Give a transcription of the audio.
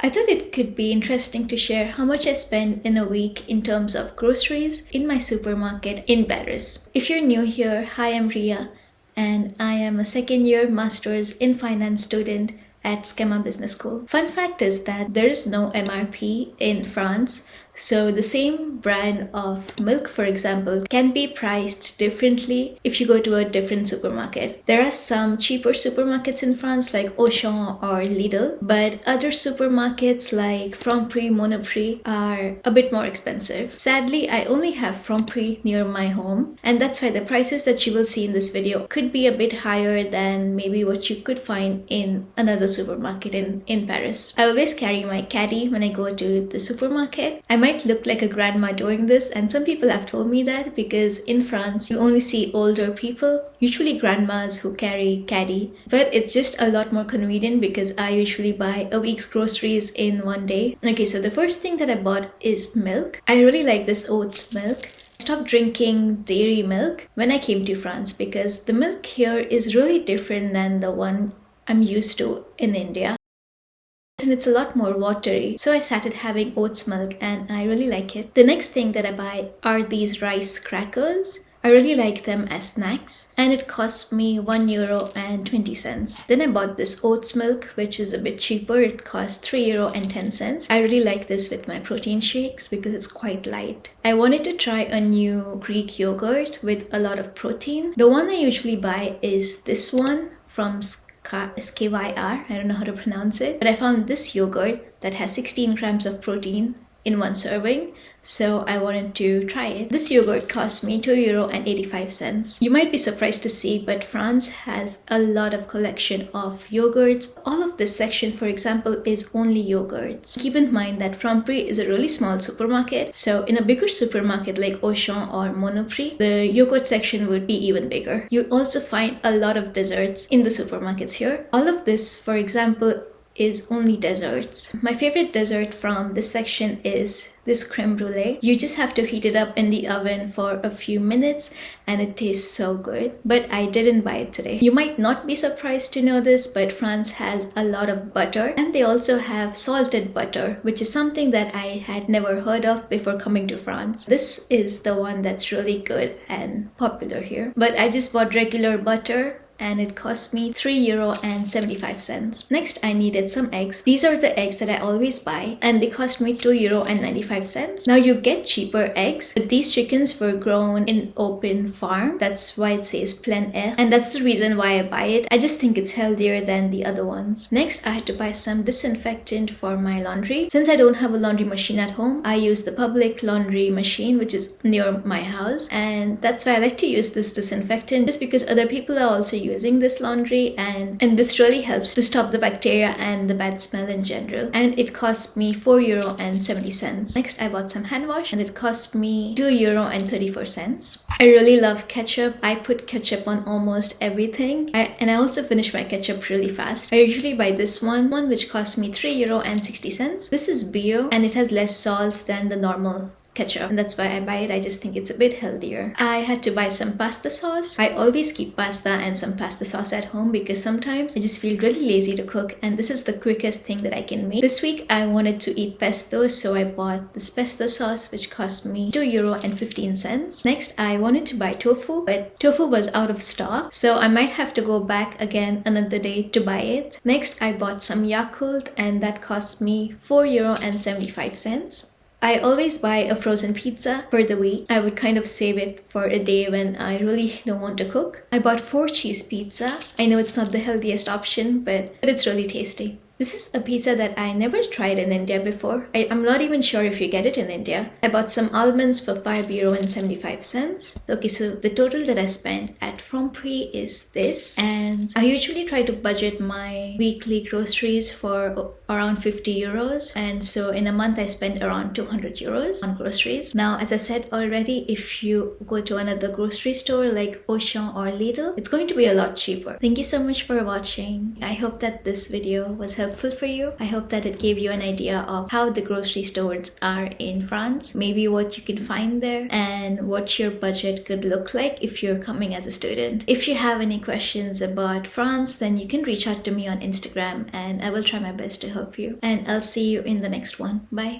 I thought it could be interesting to share how much I spend in a week in terms of groceries in my supermarket in Paris. If you're new here, hi, I'm Rhea, and I am a second-year master's in finance student at Schema Business School. Fun fact is that there is no MRP in France, so the same brand of milk, for example, can be priced differently if you go to a different supermarket. There are some cheaper supermarkets in France like Auchan or Lidl, but other supermarkets like Franprix, Monoprix are a bit more expensive. Sadly, I only have Franprix near my home, and that's why the prices that you will see in this video could be a bit higher than maybe what you could find in another supermarket in Paris. I always carry my caddy when I go to the supermarket. I might look like a grandma doing this, and some people have told me that because in France you only see older people, usually grandmas, who carry caddy, but it's just a lot more convenient because I usually buy a week's groceries in one day. Okay, so the first thing that I bought is milk. I really like this oats milk. Stopped drinking dairy milk when I came to France because the milk here is really different than the one I'm used to in India. And it's a lot more watery, so I started having oats milk and I really like it. The next thing that I buy are these rice crackers. I really like them as snacks, and it cost me €1.20. Then I bought this oats milk, which is a bit cheaper. It cost €3.10. I really like this with my protein shakes because it's quite light. I wanted to try a new Greek yogurt with a lot of protein. The one I usually buy is this one from SKYR. I don't know how to pronounce it, but I found this yogurt that has 16 grams of protein in one serving, so I wanted to try it. This yogurt cost me €2.85. You might be surprised to see, but France has a lot of collection of yogurts. All of this section, for example, is only yogurts. Keep in mind that Franprix is a really small supermarket, so in a bigger supermarket like Auchan or Monoprix, the yogurt section would be even bigger. You'll also find a lot of desserts in the supermarkets here. All of this, for example, is only desserts. My favorite dessert from this section is this creme brulee. You just have to heat it up in the oven for a few minutes and it tastes so good. But I didn't buy it today. You might not be surprised to know this, but France has a lot of butter, and they also have salted butter, which is something that I had never heard of before coming to France. This is the one that's really good and popular here. But I just bought regular butter, and it cost me €3.75. Next, I needed some eggs. These are the eggs that I always buy, and they cost me €2.95. Now you get cheaper eggs, but these chickens were grown in open farm. That's why it says plein air, and that's the reason why I buy it. I just think it's healthier than the other ones. Next, I had to buy some disinfectant for my laundry. Since I don't have a laundry machine at home, I use the public laundry machine, which is near my house, and that's why I like to use this disinfectant, just because other people are also using this laundry, and this really helps to stop the bacteria and the bad smell in general. And it cost me €4.70. Next, I bought some hand wash, and it cost me €2.34. I really love ketchup. I put ketchup on almost everything, and I also finish my ketchup really fast. I usually buy this one which cost me €3.60. This is bio, and it has less salt than the normal ketchup, and that's why I buy it. I just think it's a bit healthier. I had to buy some pasta sauce. I always keep pasta and some pasta sauce at home because sometimes I just feel really lazy to cook, and this is the quickest thing that I can make. This week I wanted to eat pesto, so I bought this pesto sauce which cost me €2.15. Next, I wanted to buy tofu, but tofu was out of stock, so I might have to go back again another day to buy it. Next, I bought some Yakult, and that cost me €4.75. I always buy a frozen pizza for the week. I would kind of save it for a day when I really don't want to cook. I bought 4 cheese pizza. I know it's not the healthiest option, but it's really tasty. This is a pizza that I never tried in India before. I'm not even sure if you get it in India. I bought some almonds for €5.75. Okay, so the total that I spent at Franprix is this. And I usually try to budget my weekly groceries for around €50. And so in a month, I spend around €200 on groceries. Now, as I said already, if you go to another grocery store like Auchan or Lidl, it's going to be a lot cheaper. Thank you so much for watching. I hope that this video was helpful helpful for you. I hope that it gave you an idea of how the grocery stores are in France, maybe what you can find there, and what your budget could look like if you're coming as a student. If you have any questions about France, then you can reach out to me on Instagram and I will try my best to help you. And I'll see you in the next one. Bye.